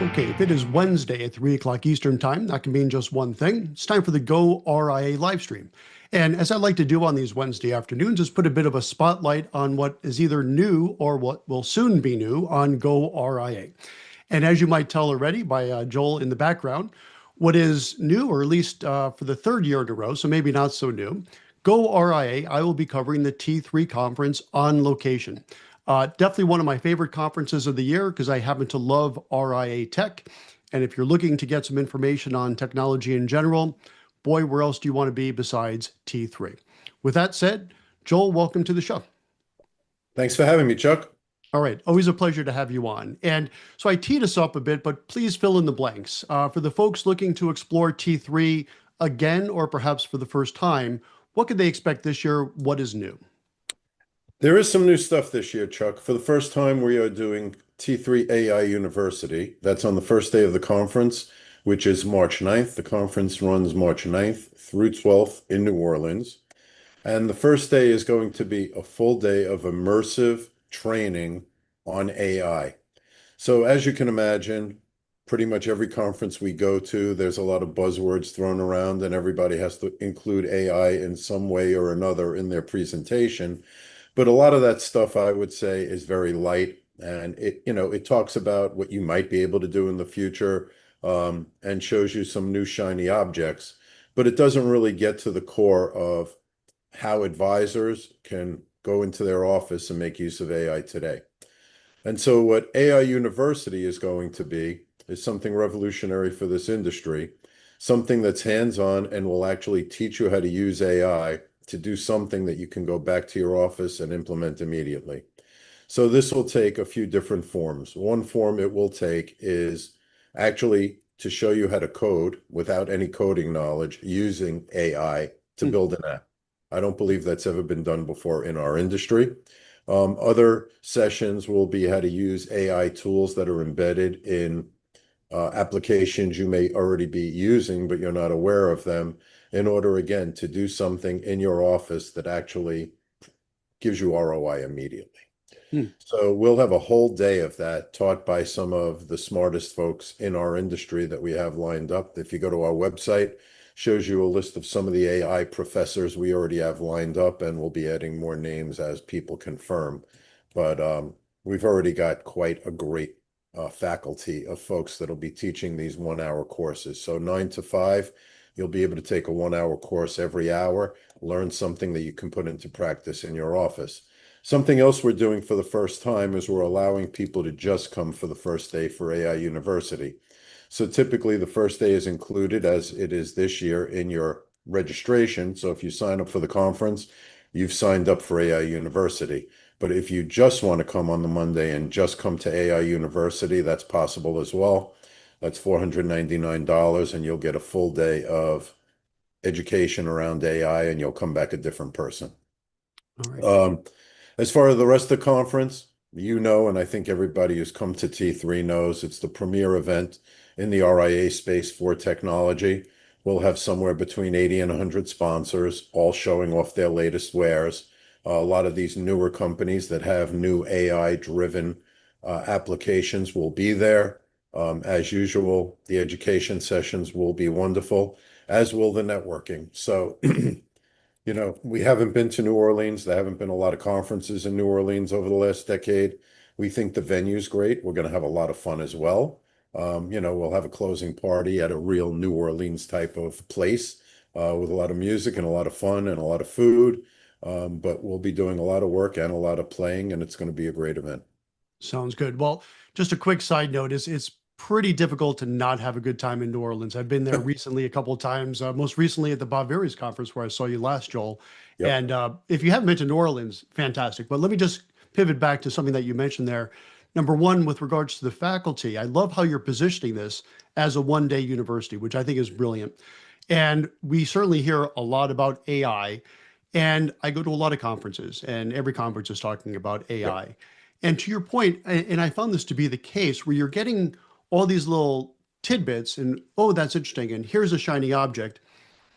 Okay, if it is Wednesday at 3 o'clock Eastern Time, that can mean just one thing. It's time for the goRIA live stream. And as I like to do on these Wednesday afternoons, is put a bit of a spotlight on what is either new or what will soon be new on goRIA. And as you might tell already by Joel in the background, what is new, or at least for the third year in a row, so maybe not so new, goRIA, I will be covering the T3 conference on location. Definitely one of my favorite conferences of the year because I happen to love RIA tech. And if you're looking to get some information on technology in general, boy, where else do you want to be besides T3? With that said, Joel, welcome to the show. Thanks for having me, Chuck. All right, always a pleasure to have you on. And so I teed us up a bit, but please fill in the blanks. For the folks looking to explore T3 again, or perhaps for the first time, what could they expect this year? What is new? There is some new stuff this year, Chuck. For the first time, we are doing T3 AI University. That's on the first day of the conference, which is March 9th. The conference runs March 9th through 12th in New Orleans. And the first day is going to be a full day of immersive training on AI. So as you can imagine, pretty much every conference we go to, there's a lot of buzzwords thrown around and everybody has to include AI in some way or another in their presentation. But a lot of that stuff, I would say, is very light, and it talks about what you might be able to do in the future, and shows you some new shiny objects. But it doesn't really get to the core of how advisors can go into their office and make use of AI today. And so what AI University is going to be is something revolutionary for this industry, something that's hands-on and will actually teach you how to use AI to do something that you can go back to your office and implement immediately. So this will take a few different forms. One form it will take is actually to show you how to code without any coding knowledge using AI to build an app. I don't believe that's ever been done before in our industry. Other sessions will be how to use AI tools that are embedded in applications you may already be using, but you're not aware of them, in order, again, to do something in your office that actually gives you ROI immediately. So we'll have a whole day of that taught by some of the smartest folks in our industry that we have lined up. If you go to our website, shows you a list of some of the AI professors we already have lined up, and we'll be adding more names as people confirm. But we've already got quite a great faculty of folks that'll be teaching these 1-hour courses. So 9 to 5, you'll be able to take a 1-hour course every hour, learn something that you can put into practice in your office. Something else we're doing for the first time is we're allowing people to just come for the first day for AI University. So typically the first day is included, as it is this year, in your registration. So if you sign up for the conference, you've signed up for AI University. But if you just want to come on the Monday and just come to AI University, that's possible as well. That's $499, and you'll get a full day of education around AI, and you'll come back a different person. All right. As far as the rest of the conference, and I think everybody who's come to T3 knows, it's the premier event in the RIA space for technology. We'll have somewhere between 80 and 100 sponsors, all showing off their latest wares. A lot of these newer companies that have new AI-driven applications will be there. As usual, the education sessions will be wonderful, as will the networking. So, we haven't been to New Orleans. There haven't been a lot of conferences in New Orleans over the last decade. We think the venue's great. We're going to have a lot of fun as well. We'll have a closing party at a real New Orleans type of place with a lot of music and a lot of fun and a lot of food. But we'll be doing a lot of work and a lot of playing, and it's going to be a great event. Sounds good. Well, just a quick side note is it's pretty difficult to not have a good time in New Orleans. I've been there recently a couple of times, most recently at the Bob Various conference where I saw you last, Joel. Yep. And if you haven't been to New Orleans, fantastic. But let me just pivot back to something that you mentioned there. Number one, with regards to the faculty, I love how you're positioning this as a one-day university, which I think is brilliant. And we certainly hear a lot about AI. And I go to a lot of conferences, and every conference is talking about AI. Yep. And to your point, and I found this to be the case, where you're getting all these little tidbits and, oh, that's interesting, and here's a shiny object.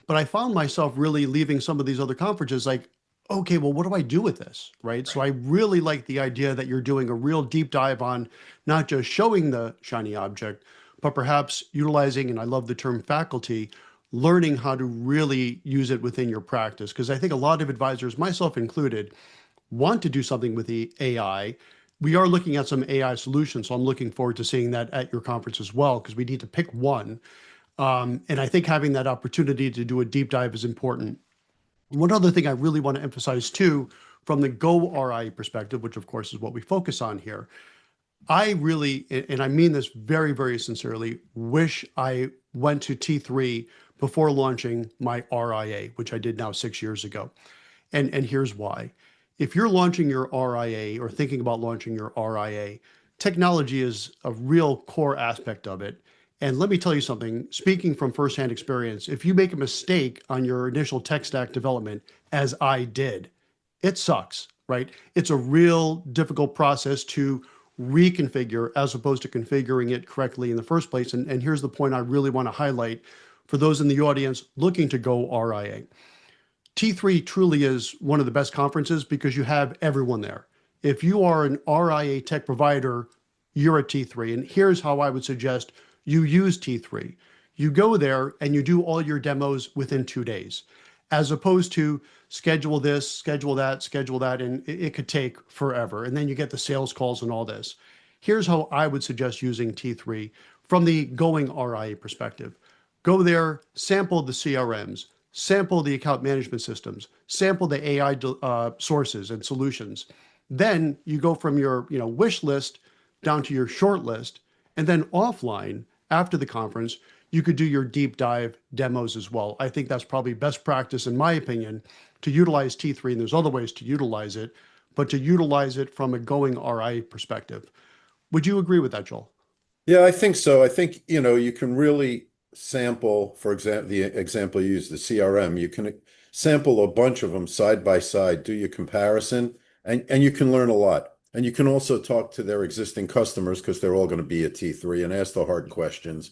But I found myself really leaving some of these other conferences like, okay, well, what do I do with this? Right. So I really like the idea that you're doing a real deep dive on not just showing the shiny object, but perhaps utilizing, and I love the term faculty, learning how to really use it within your practice. Because I think a lot of advisors, myself included, want to do something with the AI. We are looking at some AI solutions. So I'm looking forward to seeing that at your conference as well, because we need to pick one. And I think having that opportunity to do a deep dive is important. One other thing I really want to emphasize too, from the goRIA perspective, which of course is what we focus on here, I really, and I mean this very, very sincerely, wish I went to T3 before launching my RIA, which I did now 6 years ago. And here's why. If you're launching your RIA or thinking about launching your RIA, technology is a real core aspect of it. And let me tell you something, speaking from firsthand experience, if you make a mistake on your initial tech stack development, as I did, it sucks, right? It's a real difficult process to reconfigure as opposed to configuring it correctly in the first place. And here's the point I really want to highlight for those in the audience looking to go RIA. T3 truly is one of the best conferences because you have everyone there. If you are an RIA tech provider, you're at T3. And here's how I would suggest you use T3. You go there and you do all your demos within 2 days, as opposed to schedule this, schedule that, and it could take forever. And then you get the sales calls and all this. Here's how I would suggest using T3 from the going RIA perspective. Go there, sample the CRMs, sample the account management systems, sample the AI sources and solutions. Then you go from your wish list down to your short list, and then offline after the conference, you could do your deep dive demos as well. I think that's probably best practice, in my opinion, to utilize T3, and there's other ways to utilize it, but to utilize it from a going RIA perspective. Would you agree with that, Joel? Yeah, I think so. I think, you can really sample, for example, the example you used, the CRM, you can sample a bunch of them side by side, do your comparison, and you can learn a lot. And you can also talk to their existing customers because they're all going to be at T3 and ask the hard questions.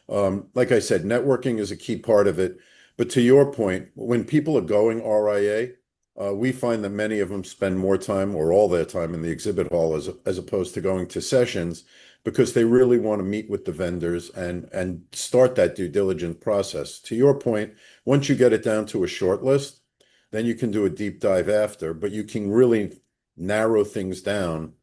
Like I said, networking is a key part of it. But to your point, when people are going RIA, we find that many of them spend more time or all their time in the exhibit hall as opposed to going to sessions because they really want to meet with the vendors and start that due diligence process. To your point, once you get it down to a short list, then you can do a deep dive after, but you can really narrow things down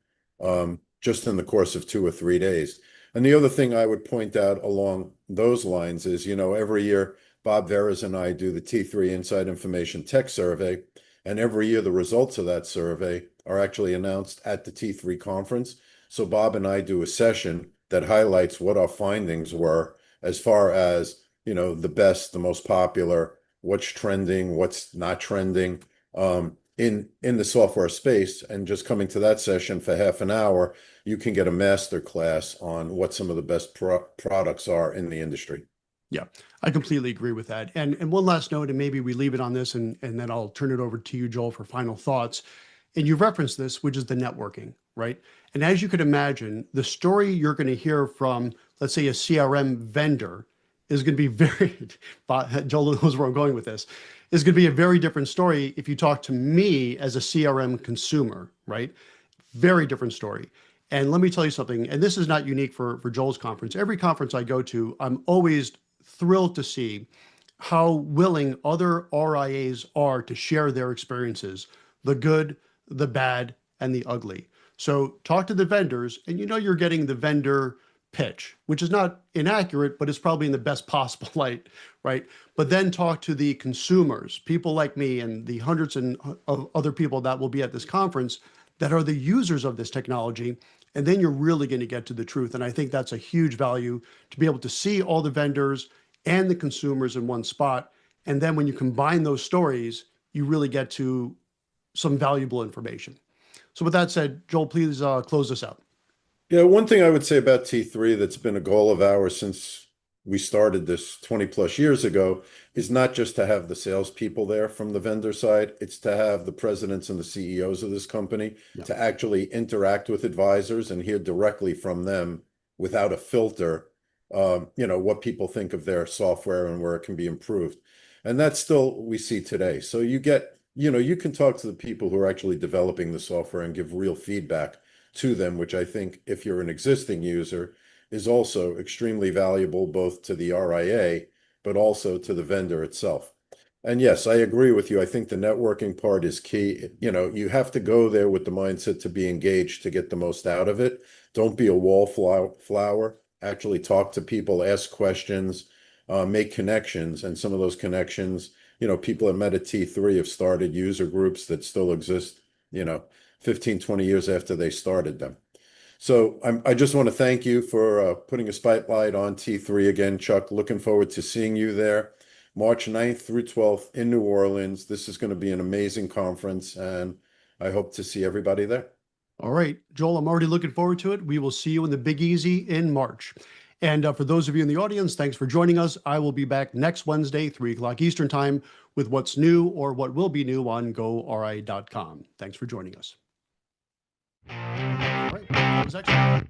just in the course of 2 or 3 days. And the other thing I would point out along those lines is, every year Bob Veras and I do the T3 Inside Information Tech Survey, and every year the results of that survey are actually announced at the T3 conference. So Bob and I do a session that highlights what our findings were as far as, the best, the most popular, what's trending, what's not trending in the software space. And just coming to that session for half an hour, you can get a master class on what some of the best products are in the industry. Yeah, I completely agree with that. And one last note, and maybe we leave it on this, and then I'll turn it over to you, Joel, for final thoughts. And you referenced this, which is the networking, right? And as you could imagine, the story you're going to hear from, let's say, a CRM vendor is going to be very, Joel knows where I'm going with this, is going to be a very different story if you talk to me as a CRM consumer, right? Very different story. And let me tell you something, and this is not unique for Joel's conference. Every conference I go to, I'm always thrilled to see how willing other RIAs are to share their experiences, the good, the bad, and the ugly. So talk to the vendors, and you're getting the vendor pitch, which is not inaccurate, but it's probably in the best possible light, right? But then talk to the consumers, people like me and the hundreds of other people that will be at this conference that are the users of this technology. And then you're really going to get to the truth. And I think that's a huge value to be able to see all the vendors and the consumers in one spot. And then when you combine those stories, you really get to some valuable information. So with that said, Joel, please close us out. Yeah, one thing I would say about T3 that's been a goal of ours since we started this 20 plus years ago is not just to have the salespeople there from the vendor side, it's to have the presidents and the CEOs of this company to actually interact with advisors and hear directly from them without a filter, what people think of their software and where it can be improved. And that's still we see today. So you get you can talk to the people who are actually developing the software and give real feedback to them, which I think if you're an existing user is also extremely valuable both to the RIA, but also to the vendor itself. And yes, I agree with you. I think the networking part is key. You have to go there with the mindset to be engaged to get the most out of it. Don't be a wallflower. Actually talk to people, ask questions, make connections. And some of those connections, people that met at T3 have started user groups that still exist, 15, 20 years after they started them. So I just want to thank you for putting a spotlight on T3 again, Chuck. Looking forward to seeing you there. March 9th through 12th in New Orleans. This is going to be an amazing conference, and I hope to see everybody there. All right, Joel, I'm already looking forward to it. We will see you in the Big Easy in March. And for those of you in the audience, thanks for joining us. I will be back next Wednesday, 3 o'clock Eastern Time, with what's new or what will be new on goRIA.com. Thanks for joining us. All right, that was excellent.